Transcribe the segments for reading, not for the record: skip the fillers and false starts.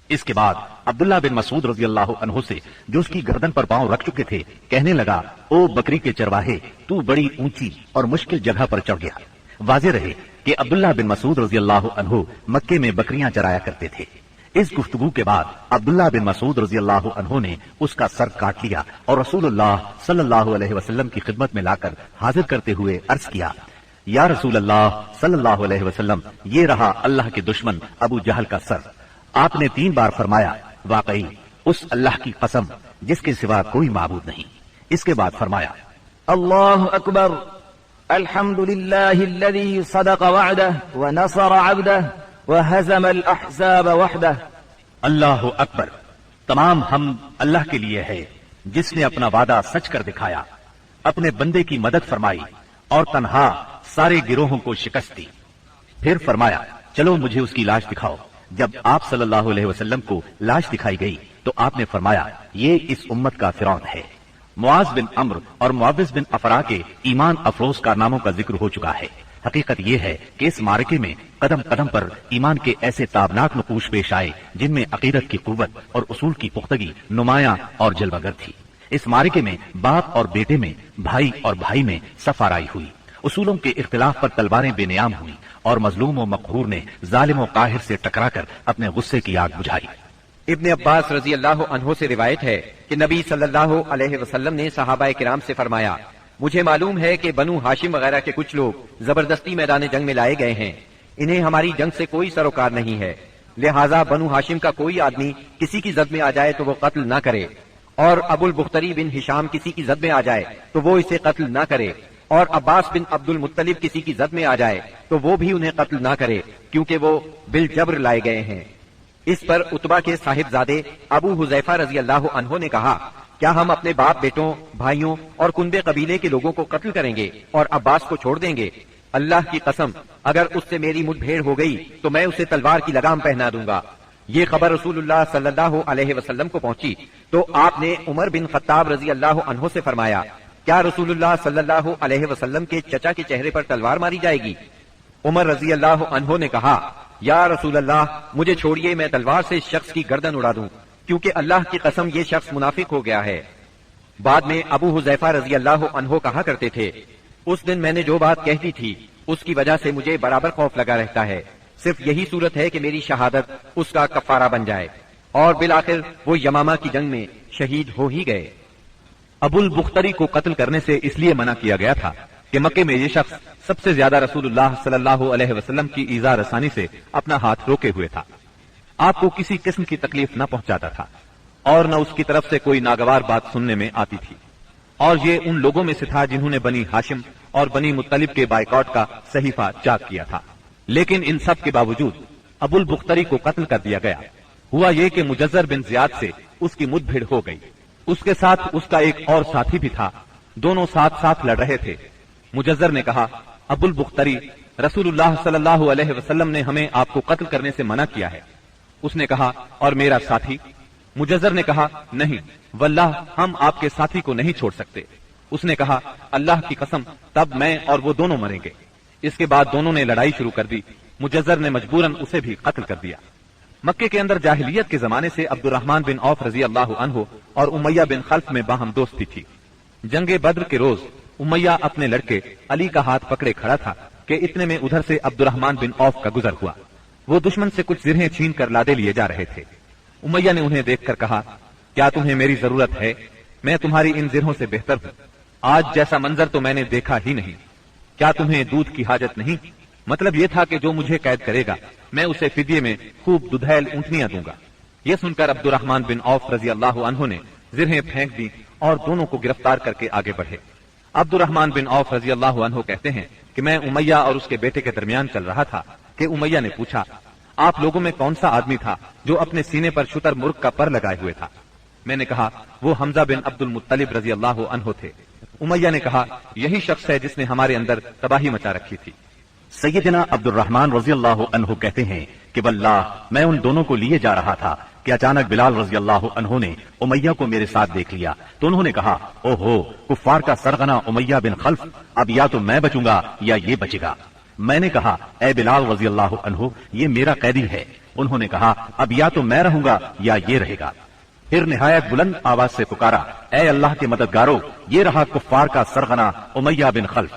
اس کے بعد عبداللہ بن مسعود رضی اللہ عنہ سے، جو اس کی گردن پر پاؤں رکھ چکے تھے، کہنے لگا، او بکری کے چرواہے، تو بڑی اونچی اور مشکل جگہ پر چڑھ گیا۔ واضح رہے کہ عبداللہ بن مسعود رضی اللہ عنہ مکے میں بکریاں چرایا کرتے تھے۔ اس گفتگو کے بعد عبداللہ بن مسعود رضی اللہ عنہ نے اس کا سر کاٹ لیا اور رسول اللہ صلی اللہ علیہ وسلم کی خدمت میں لا کر حاضر کرتے ہوئے عرض کیا، یا رسول اللہ صلی اللہ علیہ وسلم، یہ رہا اللہ کے دشمن ابو جہل کا سر۔ آپ نے 3 بار فرمایا، واقعی اس اللہ کی قسم جس کے سوا کوئی معبود نہیں۔ اس کے بعد فرمایا، اللہ اکبر، الحمد للہ الذی صدق وعدہ ونصر عبدہ وہزم الاحزاب وحدہ۔ اللہ اکبر، تمام حمد اللہ کے لیے ہے جس نے اپنا وعدہ سچ کر دکھایا، اپنے بندے کی مدد فرمائی اور تنہا سارے گروہوں کو شکست دی۔ پھر فرمایا، چلو مجھے اس کی لاش دکھاؤ۔ جب آپ صلی اللہ علیہ وسلم کو لاش دکھائی گئی تو آپ نے فرمایا، یہ اس امت کا فرعون ہے۔ معاذ بن عمرو اور معوذ بن افرا کے ایمان افروز کارناموں کا ذکر ہو چکا ہے۔ حقیقت یہ ہے کہ اس معرکے میں قدم قدم پر ایمان کے ایسے تابناک نقوش پیش آئے جن میں عقیدت کی قوت اور اصول کی پختگی نمایاں اور جلوگر تھی۔ اس معرکے میں باپ اور بیٹے میں، بھائی اور بھائی میں صف آرائی ہوئی، اصولوں کے اختلاف پر تلواریں بے نیام ہوئی اور مظلوم و مقہور نے ظالم و قاہر سے ٹکرا کر اپنے غصے کی آگ بجھائی۔ ابن عباس رضی اللہ عنہ سے روایت ہے کہ نبی صلی اللہ علیہ وسلم نے صحابہ کرام سے فرمایا، مجھے معلوم ہے کہ بنو ہاشم وغیرہ کے کچھ لوگ زبردستی میدان جنگ میں لائے گئے ہیں، انہیں ہماری جنگ سے کوئی سروکار نہیں ہے، لہٰذا بنو ہاشم کا کوئی آدمی کسی کی زد میں آ جائے تو وہ قتل نہ کرے، اور ابو البختری بن ہشام کسی کی زد میں آ جائے تو وہ اسے قتل نہ کرے، اور عباس بن عبد المطلب کسی کی زد میں آ جائے تو وہ بھی انہیں قتل نہ کرے، کیونکہ وہ بالجبر لائے گئے ہیں۔ اس پر عتبہ کے صاحبزادے ابو حذیفہ رضی اللہ عنہ نے کہا، کیا ہم اپنے باپ بیٹوں، بھائیوں اور کنبے قبیلے کے لوگوں کو قتل کریں گے اور عباس کو چھوڑ دیں گے؟ اللہ کی قسم، اگر اس سے میری مٹ بھیڑ ہو گئی تو میں اسے تلوار کی لگام پہنا دوں گا۔ یہ خبر رسول اللہ صلی اللہ علیہ وسلم کو پہنچی تو آپ نے عمر بن خطاب رضی اللہ عنہ سے فرمایا، کیا رسول اللہ صلی اللہ علیہ وسلم کے چچا کے چہرے پر تلوار ماری جائے گی؟ عمر رضی اللہ عنہ نے کہا، یا رسول اللہ، مجھے چھوڑیے، میں تلوار سے اس شخص کی گردن اڑا دوں، کیونکہ اللہ کی قسم یہ شخص منافق ہو گیا ہے۔ بعد میں ابو حذیفہ رضی اللہ عنہ کہا کرتے تھے، اس دن میں نے جو بات کہہ دی تھی اس کی وجہ سے مجھے برابر خوف لگا رہتا ہے، صرف یہی صورت ہے کہ میری شہادت اس کا کفارہ بن جائے، اور بالآخر وہ یمامہ کی جنگ میں شہید ہو ہی گئے۔ ابو البختری کو قتل کرنے سے اس لیے منع کیا گیا تھا کہ مکے میں یہ شخص سب سے زیادہ رسول اللہ صلی اللہ علیہ وسلم کی ایذا رسانی سے اپنا ہاتھ روکے ہوئے تھا، آپ کو کسی قسم کی تکلیف نہ پہنچاتا تھا اور نہ اس کی طرف سے کوئی ناگوار بات سننے میں آتی تھی، اور یہ ان لوگوں میں سے تھا جنہوں نے بنی ہاشم اور بنی مطلب کے بائیکاٹ کا صحیفہ چاک کیا تھا۔ لیکن ان سب کے باوجود ابو البختری کو قتل کر دیا گیا۔ ہوا یہ کہ مجزر بن زیاد سے اس کی مد بھیڑ ہو گئی، اس کے ساتھ اس کا ایک اور ساتھی بھی تھا، دونوں ساتھ ساتھ لڑ رہے تھے۔ مجزر نے کہا، ابو البختری، رسول اللہ صلی اللہ علیہ وسلم نے ہمیں آپ کو قتل کرنے سے منع کیا ہے۔ اس نے کہا، اور میرا ساتھی؟ مجزر نے کہا، نہیں واللہ، ہم آپ کے ساتھی کو نہیں چھوڑ سکتے۔ اس نے کہا، اللہ کی قسم، تب میں اور وہ دونوں مریں گے۔ اس کے بعد دونوں نے لڑائی شروع کر دی، مجزر نے مجبوراً اسے بھی قتل کر دیا۔ مکے کے اندر جاہلیت کے زمانے سے عبد الرحمن بن عوف رضی اللہ عنہ اور امیہ بن خلف میں باہم دوستی تھی۔ جنگ بدر کے روز امیہ اپنے لڑکے علی کا ہاتھ پکڑے کھڑا تھا کہ اتنے میں ادھر سے عبد الرحمن بن عوف کا گزر ہوا۔ وہ دشمن سے کچھ زرہیں چھین کر لادے لیے جا رہے تھے۔ امیہ نے انہیں دیکھ کر کہا، کیا تمہیں میری ضرورت ہے؟ میں تمہاری ان زرہوں سے بہتر ہوں، آج جیسا منظر تو میں نے دیکھا ہی نہیں۔ کیا تمہیں دودھ کی حاجت نہیں؟ مطلب یہ تھا کہ جو مجھے قید کرے گا میں اسے فدیے میں خوب ددھیل اونٹنیاں دوں گا۔ یہ سن کر عبد الرحمن بن عوف رضی اللہ عنہ نے زرہیں پھینک دی اور دونوں کو گرفتار کر کے آگے بڑھے۔ عبد الرحمن بن عوف رضی اللہ عنہ کہتے ہیں کہ میں امیہ اور اس کے بیٹے کے درمیان چل رہا تھا کہ امیہ نے پوچھا، آپ لوگوں میں کون سا آدمی تھا جو اپنے سینے پر شتر مرغ کا پر لگائے ہوئے تھا؟ میں نے کہا، وہ حمزہ بن عبد المطلب رضی اللہ عنہ تھے۔ امیہ نے کہا، یہی شخص ہے جس نے ہمارے اندر تباہی مچا رکھی تھی۔ سیدنا عبد الرحمن رضی اللہ عنہ کہتے ہیں کہ واللہ میں ان دونوں کو لیے جا رہا تھا کہ اچانک بلال رضی اللہ عنہ نے امیہ کو میرے ساتھ دیکھ لیا تو انہوں نے کہا، او ہو، کفار کا سرغنہ امیہ بن خلف، اب یا تو میں بچوں گا یا یہ بچے گا۔ میں نے کہا، اے بلال رضی اللہ عنہ، یہ میرا قیدی ہے، انہوں نے کہا اب یا تو میں رہوں گا یا یہ رہے گا۔ پھر نہایت بلند آواز سے پکارا اے اللہ کے مددگاروں، یہ رہا کفار کا سرغنہ امیہ بن خلف،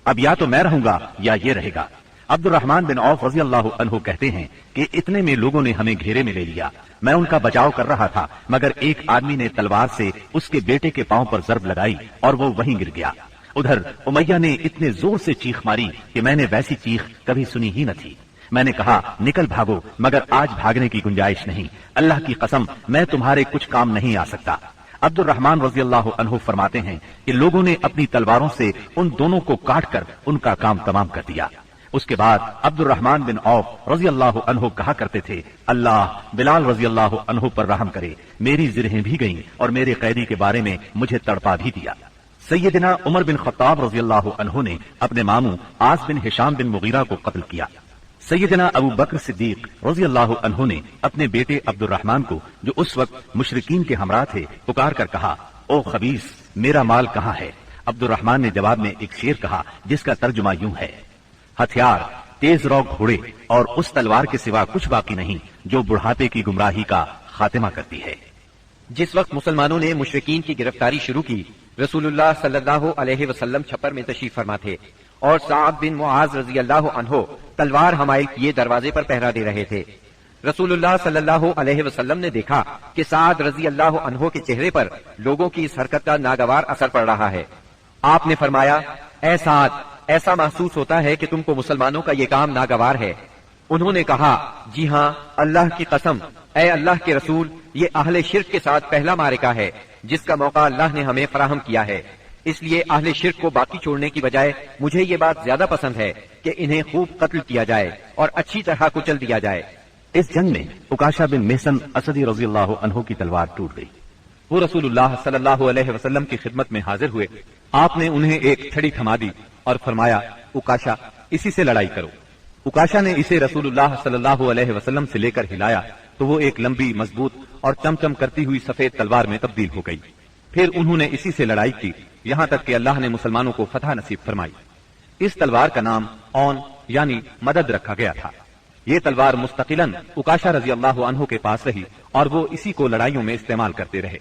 اب یا تو میں رہوں گا یا یہ رہے گا۔ عبد الرحمن بن عوف رضی اللہ عنہ کہتے ہیں کہ اتنے میں لوگوں نے ہمیں گھیرے میں لے لیا، میں ان کا بچاؤ کر رہا تھا مگر ایک آدمی نے تلوار سے اس کے بیٹے کے پاؤں پر ضرب لگائی اور وہ وہیں گر گیا۔ ادھر امیہ نے اتنے زور سے چیخ ماری کہ میں نے ویسی چیخ کبھی سنی ہی نہ تھی۔ میں نے کہا نکل بھاگو، مگر آج بھاگنے کی گنجائش نہیں، اللہ کی قسم میں تمہارے کچھ کام نہیں آ سکتا۔ عبد الرحمن رضی اللہ عنہ فرماتے ہیں کہ لوگوں نے اپنی تلواروں سے ان دونوں کو کاٹ کر ان کا کام تمام کر دیا۔ اس کے بعد عبد الرحمن بن عوف رضی اللہ عنہ کہا کرتے تھے اللہ بلال رضی اللہ عنہ پر رحم کرے، میری زرہیں بھی گئیں اور میرے قیدی کے بارے میں مجھے تڑپا بھی دیا۔ سیدنا عمر بن خطاب رضی اللہ عنہ نے اپنے ماموں عاص بن ہشام بن مغیرہ کو قتل کیا۔ سیدنا ابو بکر صدیق رضی اللہ عنہ نے اپنے بیٹے عبد الرحمن کو جو اس وقت مشرکین کے ہمراہ تھے پکار کر کہا او خبیث میرا مال کہاں ہے؟ عبد الرحمن نے جواب میں ایک شعر کہا جس کا ترجمہ یوں ہے، ہتھیار تیز رو گھوڑے اور اس تلوار کے سوا کچھ باقی نہیں جو بڑھاپے کی گمراہی کا خاتمہ کرتی ہے۔ جس وقت مسلمانوں نے مشرکین کی گرفتاری شروع کی، رسول اللہ صلی اللہ علیہ وسلم چھپر میں تشریف فرما تھے اور صعب بن معاذ رضی اللہ عنہ تلوار حمائل کیے دروازے پر پہرا دے رہے تھے۔ رسول اللہ صلی اللہ علیہ وسلم نے دیکھا کہ سعد رضی اللہ عنہ کے چہرے پر لوگوں کی اس حرکت کا ناگوار اثر پڑ رہا ہے۔ آپ نے فرمایا اے سعد، ایسا محسوس ہوتا ہے کہ تم کو مسلمانوں کا یہ کام ناگوار ہے۔ انہوں نے کہا جی ہاں اللہ کی قسم، اے اللہ کے رسول، یہ اہل شرک کے ساتھ پہلا معرکہ ہے جس کا موقع اللہ نے ہمیں فراہم کیا ہے، اس لیے اہل شرک کو باقی چھوڑنے کی بجائے مجھے یہ بات زیادہ پسند ہے کہ انہیں خوب قتل کیا جائے اور اچھی طرح کچل دیا جائے۔ اس جنگ میں عکاشہ بن محصن اسدی رضی اللہ عنہ کی تلوار ٹوٹ گئی۔ وہ رسول اللہ صلی اللہ علیہ وسلم کی خدمت میں حاضر ہوئے، آپ نے انہیں ایک چھڑی تھما دی اور فرمایا عکاشہ اسی سے لڑائی کرو۔ عکاشہ نے اسے رسول اللہ صلی اللہ علیہ وسلم سے لے کر ہلایا تو وہ ایک لمبی مضبوط اور چمچم کرتی ہوئی سفید تلوار میں تبدیل ہو گئی۔ پھر انہوں نے اسی سے لڑائی کی یہاں تک کہ اللہ نے مسلمانوں کو فتح نصیب فرمائی۔ اس تلوار کا نام اون یعنی مدد رکھا گیا تھا۔ یہ تلوار مستقلاً عکاشہ رضی اللہ عنہ کے پاس رہی اور وہ اسی کو لڑائیوں میں استعمال کرتے رہے،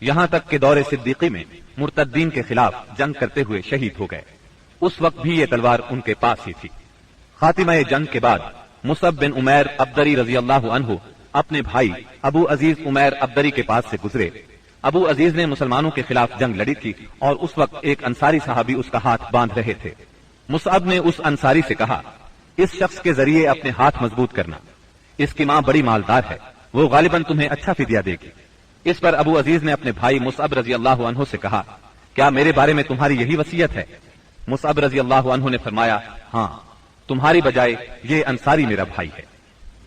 یہاں تک کہ دور صدیقی میں مرتدین کے خلاف جنگ کرتے ہوئے شہید ہو گئے۔ اس وقت بھی یہ تلوار ان کے پاس ہی تھی۔ خاتمہ جنگ کے بعد مصعب بن عمیر ابدری رضی اللہ عنہ اپنے بھائی ابو عزیز عمیر ابدری کے پاس سے گزرے۔ ابو عزیز نے مسلمانوں کے خلاف جنگ لڑی تھی اور اس وقت ایک انصاری صحابی اس کا ہاتھ باندھ رہے تھے۔ مصعب نے اس انصاری سے کہا اس شخص کے ذریعے اپنے ہاتھ مضبوط کرنا، اس کی ماں بڑی مالدار ہے، وہ غالباً تمہیں اچھا فدیہ دے گی۔ اس پر ابو عزیز نے اپنے بھائی مصعب رضی اللہ عنہ سے کہا کیا میرے بارے میں تمہاری یہی وصیت ہے؟ مصعب رضی اللہ عنہ نے فرمایا ہاں، تمہاری بجائے یہ انصاری میرا بھائی ہے۔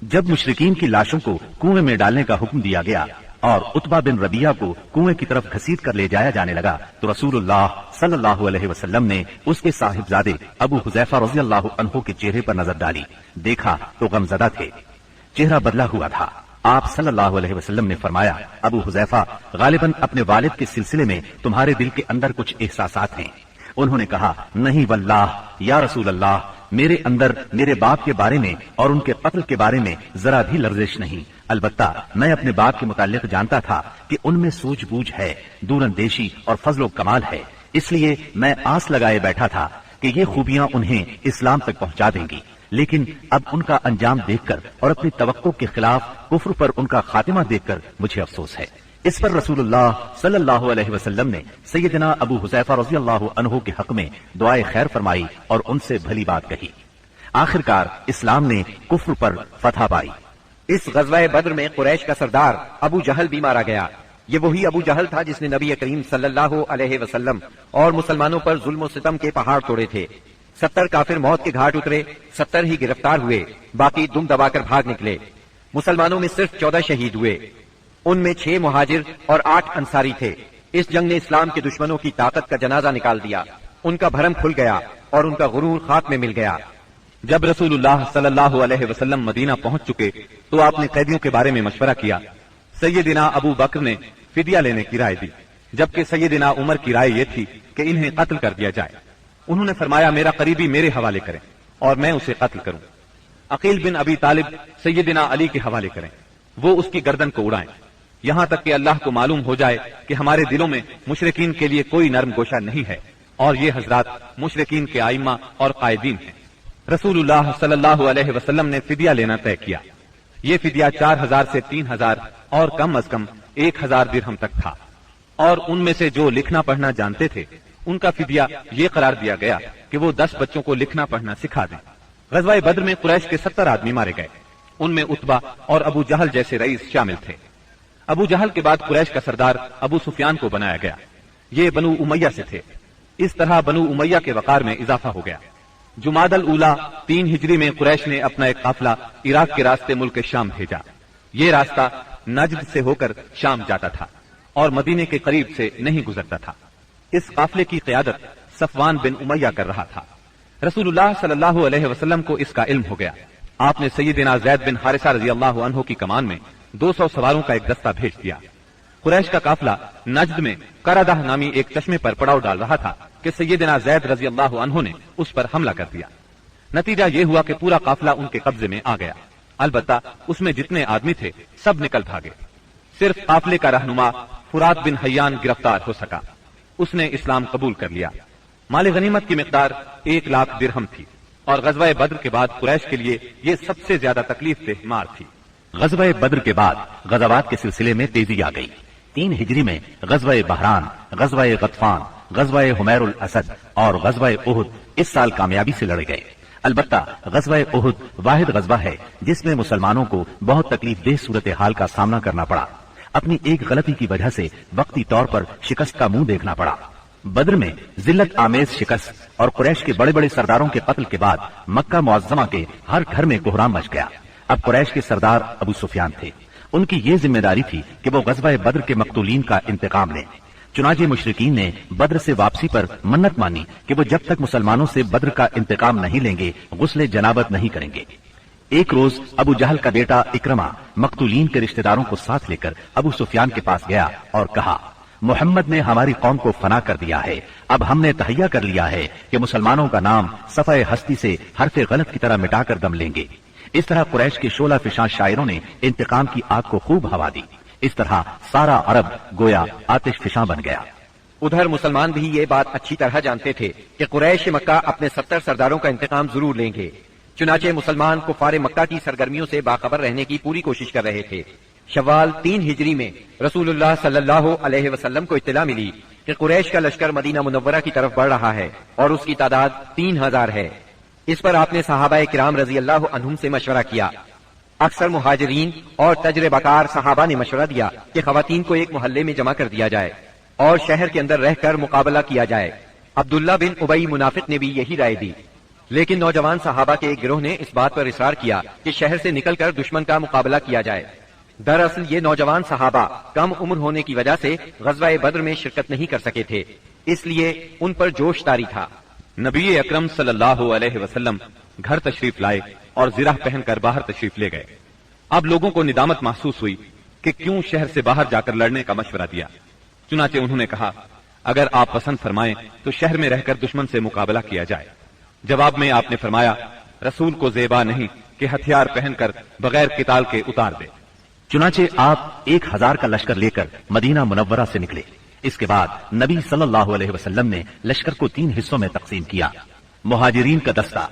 جب مشرکین کی لاشوں کو کنویں میں ڈالنے کا حکم دیا گیا اور عتبہ بن ربیعہ کو کنویں کی طرف گھسیٹ کر لے جایا جانے لگا تو رسول اللہ صلی اللہ علیہ وسلم نے اس کے صاحبزادے ابو حذیفہ رضی اللہ عنہ کے چہرے پر نظر ڈالی، دیکھا تو غمزدہ تھے، چہرہ بدلا ہوا تھا۔ آپ صلی اللہ علیہ وسلم نے فرمایا ابو حذیفہ غالباً اپنے والد کے سلسلے میں تمہارے دل کے اندر کچھ احساسات ہیں۔ انہوں نے کہا نہیں واللہ یا رسول اللہ، میرے اندر میرے باپ کے بارے میں اور ان کے قتل کے بارے میں ذرا بھی لرزش نہیں، البتہ میں اپنے باپ کے متعلق جانتا تھا کہ ان میں سوجھ بوجھ ہے، دور اندیشی اور فضل و کمال ہے، اس لیے میں آس لگائے بیٹھا تھا کہ یہ خوبیاں انہیں اسلام تک پہنچا دیں گی، لیکن اب ان کا انجام دیکھ کر اور اپنی توقع کے خلاف کفر پر ان کا خاتمہ دیکھ کر مجھے افسوس ہے۔ اس پر رسول اللہ صلی اللہ علیہ وسلم نے سیدنا ابو حذیفہ رضی اللہ عنہ کے حق میں دعائے خیر فرمائی اور ان سے بھلی بات کہی۔ آخرکار اسلام نے کفر پر فتح پائی۔ اس غزوہ بدر میں قریش کا سردار ابو جہل بھی مارا گیا۔ یہ وہی ابو جہل تھا جس نے نبی کریم صلی اللہ علیہ وسلم اور مسلمانوں پر ظلم و ستم کے پہاڑ توڑے تھے۔ 70 کافر موت کے گھاٹ اترے، 70 ہی گرفتار ہوئے، باقی دم دبا کر بھاگ نکلے۔ مسلمانوں میں صرف 14 شہید ہوئے، ان میں 6 مہاجر اور 8 انصاری تھے۔ اس جنگ نے اسلام کے دشمنوں کی طاقت کا جنازہ نکال دیا، ان کا بھرم کھل گیا اور ان کا غرور خاک میں مل گیا۔ جب رسول اللہ صلی اللہ علیہ وسلم مدینہ پہنچ چکے تو آپ نے قیدیوں کے بارے میں مشورہ کیا۔ سیدنا ابو بکر نے فدیہ لینے کی رائے دی، جبکہ سیدنا عمر کی رائے یہ تھی کہ انہیں قتل کر دیا جائے۔ انہوں نے فرمایا میرا قریبی میرے حوالے کریں اور میں اسے قتل کروں۔ عقیل بن ابی طالب سیدنا علی کے حوالے کریں، وہ اس کی گردن کو اڑائیں، یہاں تک کہ اللہ کو معلوم ہو جائے کہ ہمارے دلوں میں مشرکین کے لیے کوئی نرم گوشہ نہیں ہے، اور یہ حضرات مشرکین کے ائمہ اور قائدین ہیں۔ رسول اللہ صلی اللہ علیہ وسلم نے فدیہ لینا طے کیا۔ یہ فدیہ 4000 سے 3000 اور کم از کم 1000 درہم تک تھا، اور ان میں سے جو لکھنا پڑھنا جانتے تھے ان کا فدیہ یہ قرار دیا گیا کہ وہ 10 بچوں کو لکھنا پڑھنا سکھا دیں۔ غزوہ بدر میں قریش کے 70 آدمی مارے گئے، ان میں عتبہ اور ابو جہل جیسے رئیس شامل تھے۔ ابو جہل کے بعد قریش کا سردار ابو سفیان کو بنایا گیا، یہ بنو امیہ سے تھے۔ اس طرح بنو امیہ کے وقار میں اضافہ ہو گیا۔ جمادی الاولیٰ 3 ہجری میں قریش نے اپنا ایک قافلہ عراق کے راستے ملک شام بھیجا۔ یہ راستہ نجد سے ہو کر شام جاتا تھا اور مدینے کے قریب سے نہیں گزرتا تھا۔ اس قافلے کی قیادت صفوان بن امیہ کر رہا تھا۔ رسول اللہ صلی اللہ علیہ وسلم کو اس کا علم ہو گیا۔ آپ نے سیدنا زید بن حارثہ رضی اللہ عنہ کی کمان میں 200 سواروں کا ایک دستہ بھیج دیا۔ قریش کا قافلہ نجد میں قردہ نامی ایک چشمے پر پڑاؤ ڈال رہا تھا کہ سیدنا زید رضی اللہ عنہ نے اس پر حملہ کر دیا۔ نتیجہ یہ ہوا کہ پورا قافلہ ان کے قبضے میں آ گیا، البتہ اس میں جتنے آدمی تھے سب نکل بھاگے۔ صرف قافلے کا رہنما فرات بن حیان گرفتار ہو سکا، اس نے اسلام قبول کر لیا۔ مال غنیمت کی مقدار 1,00,000 درہم تھی، اور غزوہ بدر کے بعد قریش کے لیے یہ سب سے زیادہ تکلیف دہ مار تھی۔ غزوہ بدر کے بعد غزوات کے سلسلے میں تیزی آ گئی۔ 3 ہجری میں غزوہ بحران، غزوہ غطفان، غزوہ حمیر الاسد اور غزوہ احد اس سال کامیابی سے لڑے گئے۔ البتہ غزوہ احد واحد غزوہ ہے جس میں مسلمانوں کو بہت تکلیف دہ صورتحال کا سامنا کرنا پڑا۔ اپنی ایک غلطی کی وجہ سے وقتی طور پر شکست کا منہ دیکھنا پڑا۔ بدر میں ذلت آمیز شکست اور قریش کے بڑے بڑے سرداروں کے قتل کے بعد مکہ معظمہ کے ہر گھر میں کوہرام مچ گیا۔ اب قریش کے سردار ابو سفیان تھے، ان کی یہ ذمہ داری تھی کہ وہ غزوہ بدر کے مقتولین کا انتقام لیں۔ چنانچہ مشرکین نے بدر سے واپسی پر منت مانی کہ وہ جب تک مسلمانوں سے بدر کا انتقام نہیں لیں گے غسل جنابت نہیں کریں گے۔ ایک روز ابو جہل کا بیٹا اکرمہ مقتولین کے رشتہ داروں کو ساتھ لے کر ابو سفیان کے پاس گیا اور کہا، محمد نے ہماری قوم کو فنا کر دیا ہے، اب ہم نے تہیہ کر لیا ہے کہ مسلمانوں کا نام صفحہ ہستی سے حرف غلط کی طرح مٹا کر دم لیں گے۔ اس طرح قریش کے شعلہ فشاں شاعروں نے انتقام کی آگ کو خوب ہوا دی۔ اس طرح سارا عرب گویا آتش فشاں بن گیا۔ ادھر مسلمان بھی یہ بات اچھی طرح جانتے تھے کہ قریش مکہ اپنے 70 سرداروں کا انتقام ضرور لیں گے۔ چنانچہ مسلمان کفار مکہ کی سرگرمیوں سے باخبر رہنے کی پوری کوشش کر رہے تھے۔ شوال 3 ہجری میں رسول اللہ صلی اللہ علیہ وسلم کو اطلاع ملی کہ قریش کا لشکر مدینہ منورہ کی طرف بڑھ رہا ہے اور اس کی تعداد 3000 ہے۔ اس پر آپ نے صحابہ کرام رضی اللہ عنہم سے مشورہ کیا۔ اکثر مہاجرین اور تجربہ کار صحابہ نے مشورہ دیا کہ خواتین کو ایک محلے میں جمع کر دیا جائے اور شہر کے اندر رہ کر مقابلہ کیا جائے۔ عبداللہ بن ابی منافق نے بھی یہی رائے دی، لیکن نوجوان صحابہ کے ایک گروہ نے اس بات پر اصرار کیا کہ شہر سے نکل کر دشمن کا مقابلہ کیا جائے۔ دراصل یہ نوجوان صحابہ کم عمر ہونے کی وجہ سے غزوہ بدر میں شرکت نہیں کر سکے تھے، اس لیے ان پر جوش طاری تھا۔ نبی اکرم صلی اللہ علیہ وسلم گھر تشریف لائے اور زرہ پہن کر باہر تشریف لے گئے۔ اب لوگوں کو ندامت محسوس ہوئی کہ کیوں شہر سے باہر جا کر لڑنے کا مشورہ دیا۔ چنانچہ انہوں نے کہا، اگر آپ پسند فرمائیں تو شہر میں رہ کر دشمن سے مقابلہ کیا جائے۔ جواب میں آپ نے فرمایا، رسول کو زیبا نہیں کہ ہتھیار پہن کر بغیر قتال کے اتار دے۔ چنانچہ آپ 1000 کا لشکر لے کر مدینہ منورہ سے نکلے۔ اس کے بعد نبی صلی اللہ علیہ وسلم نے لشکر کو 3 حصوں میں تقسیم کیا۔ مہاجرین کا دستہ،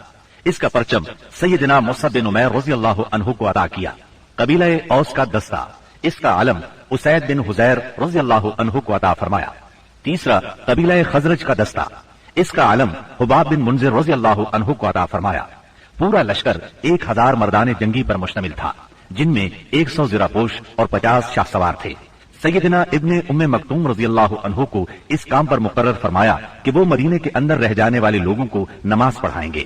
اس کا پرچم سیدنا مصعب بن عمیر رضی اللہ عنہ کو عطا کیا۔ قبیلہ اوس کا دستہ، اس کا علم اسید بن حزیر رضی اللہ عنہ کو عطا فرمایا۔ تیسرا قبیلہ خزرج کا دستہ، اس کا علم حباب بن منذر رضی اللہ عنہ کو عطا فرمایا۔ پورا لشکر 1000 مردان جنگی پر مشتمل تھا، جن میں 100 زرہ پوش اور 50 شاہ سوار تھے۔ سیدنا ابن ام مکتوم رضی اللہ عنہ کو اس کام پر مقرر فرمایا کہ وہ مدینے کے اندر رہ جانے والے لوگوں کو نماز پڑھائیں گے۔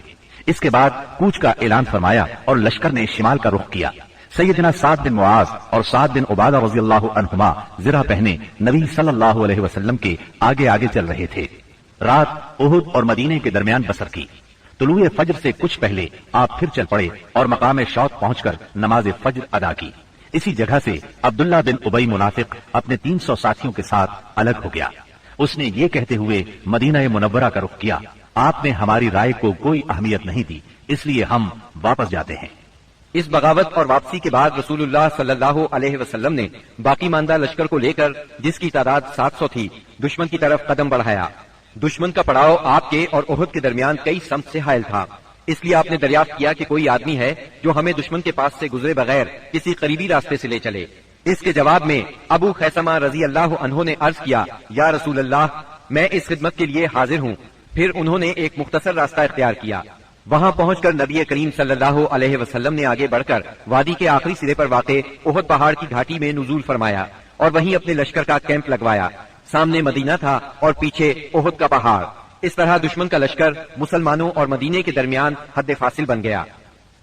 اس کے بعد کوچ کا اعلان فرمایا اور لشکر نے شمال کا رخ کیا۔ سیدنا سعد بن معاذ اور سعد بن عبادہ رضی اللہ عنہما زرہ پہنے نبی صلی اللہ علیہ وسلم کے آگے آگے چل رہے تھے۔ رات احد اور مدینے کے درمیان بسر کی۔ طلوع فجر سے کچھ پہلے آپ پھر چل پڑے اور مقام شوق پہنچ کر نماز فجر ادا کی۔ اسی جگہ سے عبداللہ بن ابی منافق اپنے 300 ساتھیوں کے ساتھ الگ ہو گیا۔ اس نے یہ کہتے ہوئے مدینہ منورہ کا رخ کیا، آپ نے ہماری رائے کو کوئی اہمیت نہیں دی، اس لیے ہم واپس جاتے ہیں۔ اس بغاوت اور واپسی کے بعد رسول اللہ صلی اللہ علیہ وسلم نے باقی ماندہ لشکر کو لے کر، جس کی تعداد 700 تھی، دشمن کی طرف قدم بڑھایا۔ دشمن کا پڑاؤ آپ کے اور احد کے درمیان کئی سمت سے حائل تھا، اس لیے آپ نے دریافت کیا کہ کوئی آدمی ہے جو ہمیں دشمن کے پاس سے گزرے بغیر کسی قریبی راستے سے لے چلے۔ اس کے جواب میں ابو خیثمہ رضی اللہ عنہ نے عرض کیا، یا رسول اللہ، میں اس خدمت کے لیے حاضر ہوں۔ پھر انہوں نے ایک مختصر راستہ اختیار کیا۔ وہاں پہنچ کر نبی کریم صلی اللہ علیہ وسلم نے آگے بڑھ کر وادی کے آخری سرے پر واقع احد پہاڑ کی گھاٹی میں نزول فرمایا اور وہیں اپنے لشکر کا کیمپ لگوایا۔ سامنے مدینہ تھا اور پیچھے احد کا پہاڑ۔ اس طرح دشمن کا لشکر مسلمانوں اور مدینے کے درمیان حد فاصل بن گیا۔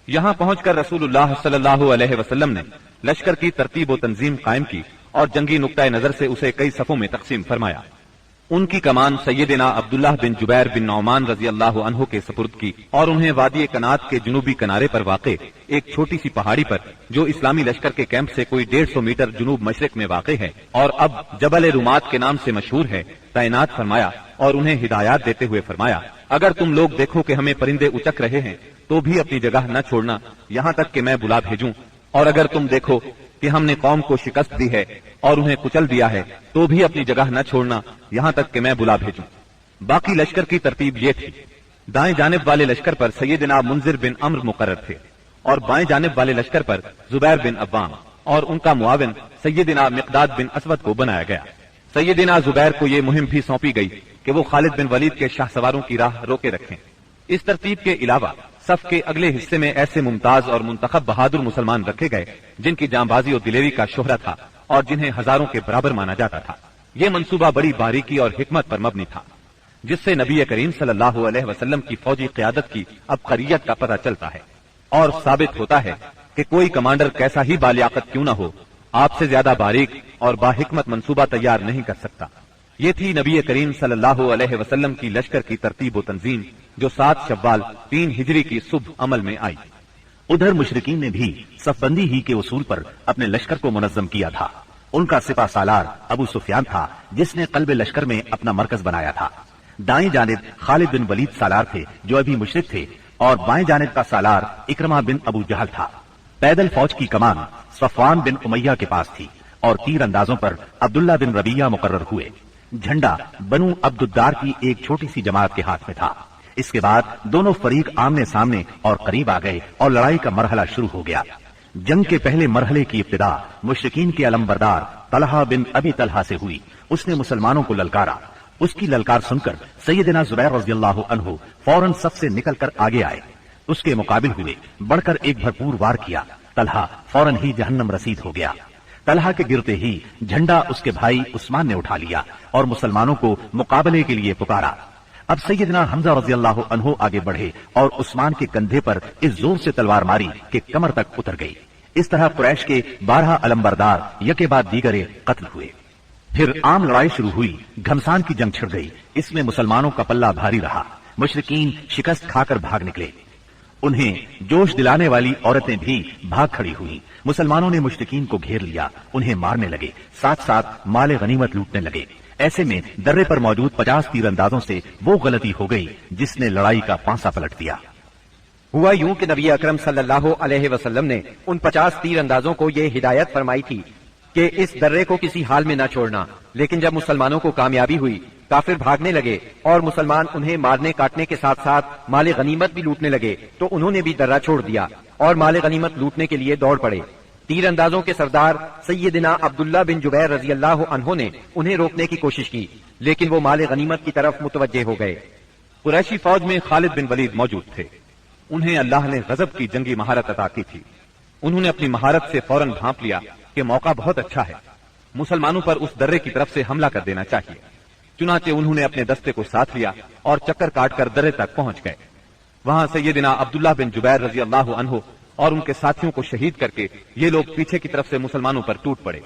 یہاں پہنچ کر رسول اللہ صلی اللہ علیہ وسلم نے لشکر کی ترتیب و تنظیم قائم کی اور جنگی نقطۂ نظر سے اسے کئی صفوں میں تقسیم فرمایا۔ ان کی کمان سیدنا عبداللہ بن جبیر بن نعمان رضی اللہ عنہ کے سپرد کی اور انہیں وادی کنات کے جنوبی کنارے پر واقع ایک چھوٹی سی پہاڑی پر، جو اسلامی لشکر کے کیمپ سے کوئی 150 میٹر جنوب مشرق میں واقع ہے اور اب جبل رومات کے نام سے مشہور ہے، تعینات فرمایا اور انہیں ہدایات دیتے ہوئے فرمایا، اگر تم لوگ دیکھو کہ ہمیں پرندے اچک رہے ہیں تو بھی اپنی جگہ نہ چھوڑنا یہاں تک کہ میں بلا بھیجوں، اور اگر تم دیکھو کہ ہم نے قوم کو شکست دی ہے اور انہیں کچل دیا ہے تو بھی اپنی جگہ نہ چھوڑنا یہاں تک کہ میں بلا بھیجوں۔ باقی لشکر کی ترتیب یہ تھی، دائیں جانب والے لشکر پر سیدنا منذر بن عمرو مقرر تھے اور بائیں جانب والے لشکر پر زبیر بن عوام اور ان کا معاون سیدنا مقداد بن اسود کو بنایا گیا۔ سیدنا زبیر کو یہ مہم بھی سونپی گئی کہ وہ خالد بن ولید کے شاہ سواروں کی راہ روکے رکھیں۔ اس ترتیب کے علاوہ صف کے اگلے حصے میں ایسے ممتاز اور منتخب بہادر مسلمان رکھے گئے جن کی جاں بازی اور دلیری کا شہرہ تھا اور جنہیں ہزاروں کے برابر مانا جاتا تھا۔ یہ منصوبہ بڑی باریکی اور حکمت پر مبنی تھا، جس سے نبی کریم صلی اللہ علیہ وسلم کی فوجی قیادت کی عبقریت کا پتہ چلتا ہے اور ثابت ہوتا ہے کہ کوئی کمانڈر کیسا ہی بالیاقت کیوں نہ ہو، آپ سے زیادہ باریک اور باحکمت منصوبہ تیار نہیں کر سکتا۔ یہ تھی نبی کریم صلی اللہ علیہ وسلم کی لشکر کی ترتیب و تنظیم، جو 7 شوال 3 ہجری کی صبح عمل میں آئی۔ ادھر مشرکین نے بھی صف بندی ہی کے اصول پر اپنے لشکر کو منظم کیا تھا۔ ان کا سپہ سالار ابو سفیان تھا، جس نے قلب لشکر میں اپنا مرکز بنایا تھا۔ دائیں جانب خالد بن ولید سالار تھے، جو ابھی مشرک تھے، اور بائیں جانب کا سالار اکرمہ بن ابو جہل تھا۔ پیدل فوج کی کمان صفوان بن امیہ کے پاس تھی اور تیر اندازوں پر عبداللہ بن ربیہ مقرر ہوئے۔ جھنڈا بنو عبد الدار کی ایک چھوٹی سی جماعت کے ہاتھ میں تھا۔ اس کے بعد دونوں فریق آمنے سامنے اور قریب آ گئے اور لڑائی کا مرحلہ شروع ہو گیا۔ جنگ کے پہلے مرحلے کی ابتدا مشرکین کے علمبردار طلحہ بن ابی طلحہ سے ہوئی۔ اس نے مسلمانوں کو للکارا۔ اس کی للکار سن کر سیدنا زبیر رضی اللہ عنہ فوراً صف سے نکل کر آگے آئے، اس کے مقابل ہوئے، بڑھ کر ایک بھرپور وار کیا۔ طلحہ فوراً ہی جہنم رسید ہو گیا۔ طلحہ کے گرتے ہی جھنڈا اس کے بھائی عثمان نے اٹھا لیا اور مسلمانوں کو مقابلے کے لیے پکارا۔ اب سیدنا حمزہ رضی اللہ عنہ آگے بڑھے اور عثمان کے کندھے پر اس زور سے تلوار ماری کہ کمر تک اتر گئی۔ اس طرح قریش کے 12 علمبردار یکے بعد دیگرے قتل ہوئے۔ پھر عام لڑائی شروع ہوئی۔ گھمسان کی جنگ چھڑ گئی۔ اس میں مسلمانوں کا پلہ بھاری رہا۔ مشرکین شکست کھا کر بھاگ نکلے۔ انہیں جوش دلانے والی عورتیں بھی بھاگ کھڑی ہوئی۔ مسلمانوں نے مشرکین کو گھیر لیا، انہیں مارنے لگے، ساتھ ساتھ مال غنیمت لوٹنے لگے۔ ایسے میں درے پر موجود 50 تیر اندازوں سے وہ غلطی ہو گئی جس نے لڑائی کا پانسا پلٹ دیا۔ ہوا یوں کہ نبی اکرم صلی اللہ علیہ وسلم نے ان 50 تیر اندازوں کو یہ ہدایت فرمائی تھی کہ اس درے کو کسی حال میں نہ چھوڑنا، لیکن جب مسلمانوں کو کامیابی ہوئی، کافر بھاگنے لگے اور مسلمان انہیں مارنے کاٹنے کے ساتھ ساتھ مال غنیمت بھی لوٹنے لگے، تو انہوں نے بھی درہ چھوڑ دیا اور مال غنیمت لوٹنے کے لیے دوڑ پڑے۔ تیر اندازوں کے سردار سیدنا عبداللہ بن جبیر رضی اللہ عنہ نے انہیں روکنے کی کوشش کی، لیکن وہ مال غنیمت کی طرف متوجہ ہو گئے۔ قریشی فوج میں خالد بن ولید موجود تھے۔ انہیں اللہ نے غضب کی جنگی مہارت عطا کی تھی۔ انہوں نے اپنی مہارت سے فوراً بھانپ لیا کہ موقع بہت اچھا ہے، مسلمانوں پر اس درے کی طرف سے حملہ کر دینا چاہیے۔ چنانچہ انہوں نے اپنے دستے کو ساتھ لیا اور چکر کاٹ کر درے تک پہنچ گئے۔ وہاں سیدنا عبداللہ بن جبیر رضی اللہ عنہ اور ان کے ساتھیوں کو شہید کر کے یہ لوگ پیچھے کی طرف سے مسلمانوں پر ٹوٹ پڑے۔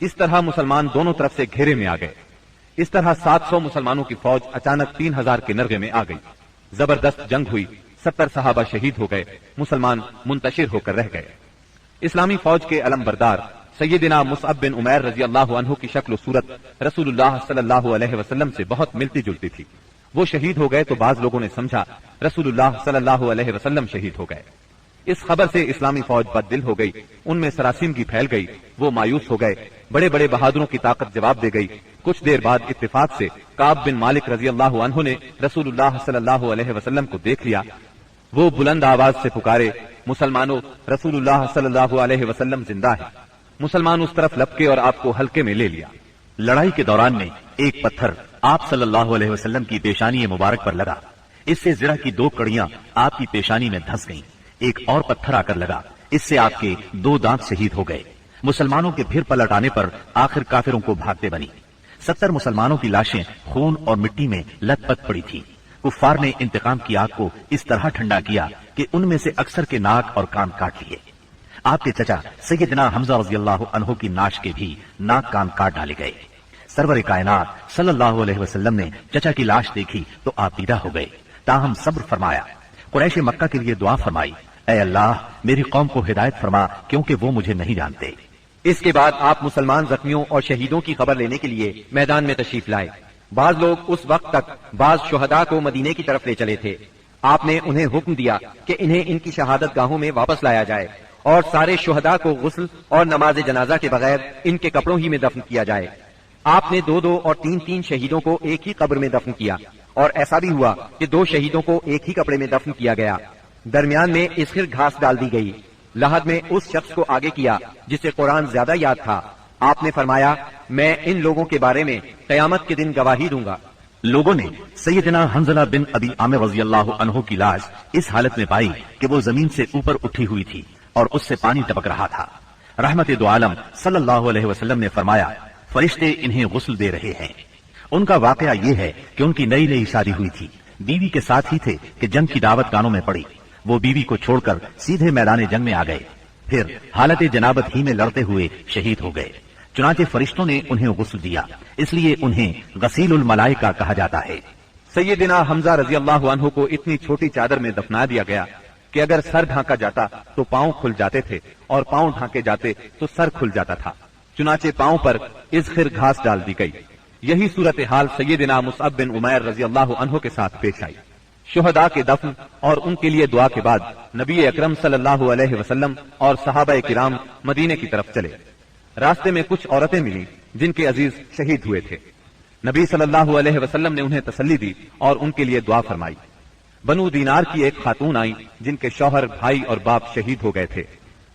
اس طرح مسلمان دونوں طرف سے گھیرے میں آ گئے۔ اس طرح 700 مسلمانوں کی فوج اچانک 3000 کے نرغے میں آ گئی۔ زبردست جنگ ہوئی، 70 صحابہ شہید ہو گئے، مسلمان منتشر ہو کر رہ گئے۔ اسلامی فوج کے علمبردار سیدنا مصعب بن عمیر رضی اللہ عنہ کی شکل و صورت رسول اللہ صلی اللہ علیہ وسلم سے بہت ملتی جلتی تھی۔ وہ شہید ہو گئے تو بعض لوگوں نے سمجھا رسول اللہ صلی اللہ علیہ وسلم شہید ہو گئے۔ اس خبر سے اسلامی فوج بد دل ہو گئی، ان میں سراسیمگی پھیل گئی، وہ مایوس ہو گئے، بڑے بڑے بہادروں کی طاقت جواب دے گئی۔ کچھ دیر بعد اتفاق سے کعب بن مالک رضی اللہ عنہ نے رسول اللہ صلی اللہ علیہ وسلم کو دیکھ لیا۔ وہ بلند آواز سے پکارے، مسلمانوں، رسول اللہ صلی اللہ علیہ وسلم زندہ ہے۔ مسلمان اس طرف لپکے اور آپ کو ہلکے میں لے لیا۔ لڑائی کے دوران میں ایک پتھر آپ صلی اللہ علیہ وسلم کی پیشانی مبارک پر لگا، اس سے زرہ کی 2 کڑیاں آپ کی پیشانی میں دھنس گئیں۔ ایک اور پتھر آ کر لگا، اس سے آپ کے 2 دانت شہید ہو گئے۔ مسلمانوں کے پھر پلٹ آنے پر آخر کافروں کو بھاگتے بنی۔ 70 مسلمانوں کی لاشیں خون اور مٹی میں لت پت پڑی تھی۔ کفار نے انتقام کی آگ کو اس طرح ٹھنڈا کیا کہ ان میں سے اکثر کے ناک اور کان کاٹ لیے۔ آپ کے چچا سیدنا حمزہ رضی اللہ عنہ کی ناش کے بھی ناک کان کاٹ ڈالے گئے۔ سرور کائنات صلی اللہ علیہ وسلم نے چچا کی لاش دیکھی تو آپ پیدا ہو گئے، تاہم صبر فرمایا۔ قریش مکہ کے لیے دعا فرمائی، اے اللہ میری قوم کو ہدایت فرما کیونکہ وہ مجھے نہیں جانتے۔ اس کے بعد آپ مسلمان زخمیوں اور شہیدوں کی خبر لینے کے لیے میدان میں تشریف لائے۔ بعض لوگ اس وقت تک بعض شہداء کو مدینے کی طرف لے چلے تھے۔ آپ نے انہیں حکم دیا کہ انہیں ان کی شہادت گاہوں میں واپس لایا جائے اور سارے شہداء کو غسل اور نماز جنازہ کے بغیر ان کے کپڑوں ہی میں دفن کیا جائے۔ آپ نے 2 اور 3 شہیدوں کو ایک ہی قبر میں دفن کیا، اور ایسا بھی ہوا کہ 2 شہیدوں کو ایک ہی کپڑے میں دفن کیا گیا۔ درمیان میں اسخر گھاس ڈال دی گئی۔ لحد میں اس شخص کو آگے کیا جسے قرآن زیادہ یاد تھا۔ آپ نے فرمایا، میں ان لوگوں کے بارے میں قیامت کے دن گواہی دوں گا۔ لوگوں نے سیدنا حنظلہ بن ابی عامر رضی اللہ عنہ کی لاش اس حالت میں پائی کہ وہ زمین سے اوپر اٹھی ہوئی تھی اور اس سے پانی ٹپک رہا تھا۔ رحمت دو عالم صلی اللہ علیہ وسلم نے فرمایا، فرشتے انہیں غسل دے رہے ہیں۔ ان کا واقعہ یہ ہے کہ ان کی نئی نئی شادی ہوئی تھی، بیوی کے ساتھ ہی تھے کہ جنگ کی دعوت کانوں میں پڑی۔ وہ بیوی کو چھوڑ کر سیدھے میدان جنگ میں آ گئے، پھر حالت جنابت ہی میں لڑتے ہوئے شہید ہو گئے۔ چنانچہ فرشتوں نے انہیں غسل دیا، اس لیے انہیں غسیل الملائکہ کہا جاتا ہے۔ سیدنا حمزہ رضی اللہ عنہ کو اتنی چھوٹی چادر میں دفنا دیا گیا کہ اگر سر ڈھانکا جاتا تو پاؤں کھل جاتے تھے اور پاؤں ڈھانکے جاتے تو سر کھل جاتا تھا۔ چنانچہ پاؤں پر اذخر گھاس ڈال دی گئی۔ یہی صورتحال سیدنا مصعب بن عمیر رضی اللہ عنہ کے ساتھ پیش آئی۔ شہداء کے دفن اور ان کے لیے دعا کے بعد نبی اکرم صلی اللہ علیہ وسلم اور صحابہ کرام مدینے کی طرف چلے۔ راستے میں کچھ عورتیں ملی جن کے عزیز شہید ہوئے تھے۔ نبی صلی اللہ علیہ وسلم نے انہیں تسلی دی اور ان کے لیے دعا فرمائی۔ بنو دینار کی ایک خاتون آئی جن کے شوہر، بھائی اور باپ شہید ہو گئے تھے۔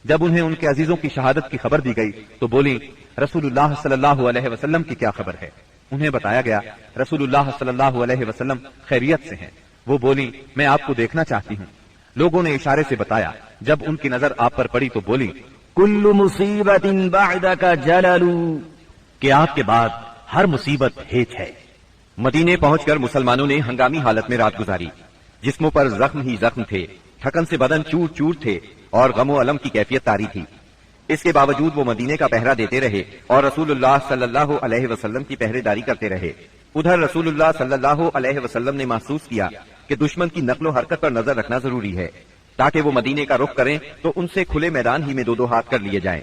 جب انہیں ان کے عزیزوں کی شہادت کی خبر دی گئی تو بولی، رسول اللہ صلی اللہ علیہ وسلم کی کیا خبر ہے؟ انہیں بتایا گیا رسول اللہ صلی اللہ علیہ وسلم خیریت سے ہیں۔ وہ بولی، میں آپ کو دیکھنا چاہتی ہوں۔ لوگوں نے اشارے سے بتایا۔ جب ان کی نظر آپ پر پڑی تو بولی، كل مصیبت بعدک جلل، کہ آپ کے بعد ہر مصیبت ہیچ ہے۔ مدینے پہنچ کر مسلمانوں نے ہنگامی حالت میں رات گزاری۔ جسموں پر زخم ہی زخم تھے، تھکن سے بدن چور چور تھے اور غم و الم کی کیفیت طاری تھی۔ اس کے باوجود وہ مدینے کا پہرا دیتے رہے اور رسول اللہ صلی اللہ علیہ وسلم کی پہرے داری کرتے رہے۔ ادھر رسول اللہ صلی اللہ علیہ وسلم نے محسوس کیا کہ دشمن کی نقل و حرکت پر نظر رکھنا ضروری ہے تاکہ وہ مدینے کا رخ کریں تو ان سے کھلے میدان ہی میں 2 ہاتھ کر لیے جائیں۔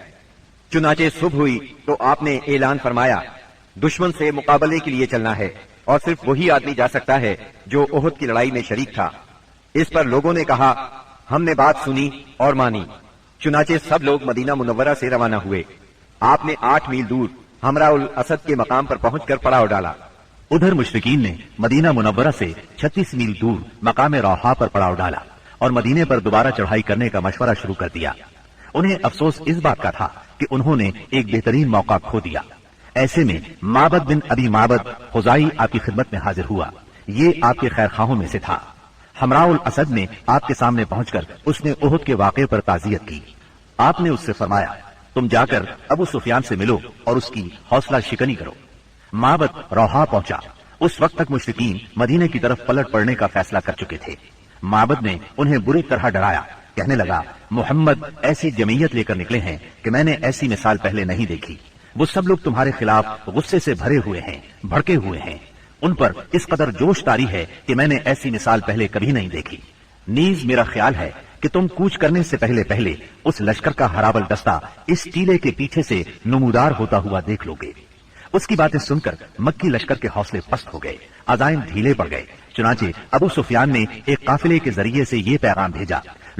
چنانچہ صبح ہوئی تو آپ نے اعلان فرمایا، دشمن سے مقابلے کے لیے چلنا ہے اور صرف وہی آدمی جا سکتا ہے جو احد کی لڑائی میں شریک تھا۔ اس پر لوگوں نے کہا، ہم نے بات سنی اور مانی۔ چنانچہ سب لوگ مدینہ منورہ سے روانہ ہوئے۔ آپ نے 8 میل دور حمراء الاسد کے مقام پر پہنچ کر پڑاؤ ڈالا۔ ادھر مشرکین نے مدینہ منورہ سے 36 میل دور مقام روحا پر پڑاؤ ڈالا اور مدینے پر دوبارہ چڑھائی کرنے کا مشورہ شروع کر دیا۔ انہیں افسوس اس بات کا تھا کہ انہوں نے ایک بہترین موقع کھو دیا۔ ایسے میں معبد بن ابی معبد خزائی آپ کی خدمت میں حاضر ہوا۔ یہ آپ کے خیر خواہوں میں سے تھا۔ حمراء الاسد نے آپ کے سامنے پہنچ کر اس نے احد کے واقعے پر تعزیت کی۔ آپ نے اس سے فرمایا، تم جا کر ابو سفیان سے ملو اور اس کی حوصلہ شکنی کرو۔ معبد روحا پہنچا۔ اس وقت تک مشرکین مدینے کی طرف پلٹ پڑنے کا فیصلہ کر چکے تھے۔ معبد نے انہیں بری طرح ڈرایا، کہنے لگا، محمد ایسی جمعیت لے کر نکلے ہیں کہ میں نے ایسی مثال پہلے نہیں دیکھی۔ وہ سب لوگ تمہارے خلاف غصے سے بھرے ہوئے ہیں، بھڑکے ہوئے ہیں۔ ان پر اس قدر جوش طاری ہے کہ میں نے ایسی مثال پہلے کبھی نہیں دیکھی۔ نیز میرا خیال ہے کہ تم کوچ کرنے سے پہلے اس لشکر کا ہراول دستہ اس ٹیلے کے پیچھے سے نمودار ہوتا ہوا دیکھ لو گے۔ اس کی باتیں سن کر مکی لشکر کے حوصلے پست ہو گئے، عزائم ڈھیلے پڑ گئے۔ چنانچہ ابو سفیان نے ایک قافلے کے ذریعے سے یہ پیغام بھیجا،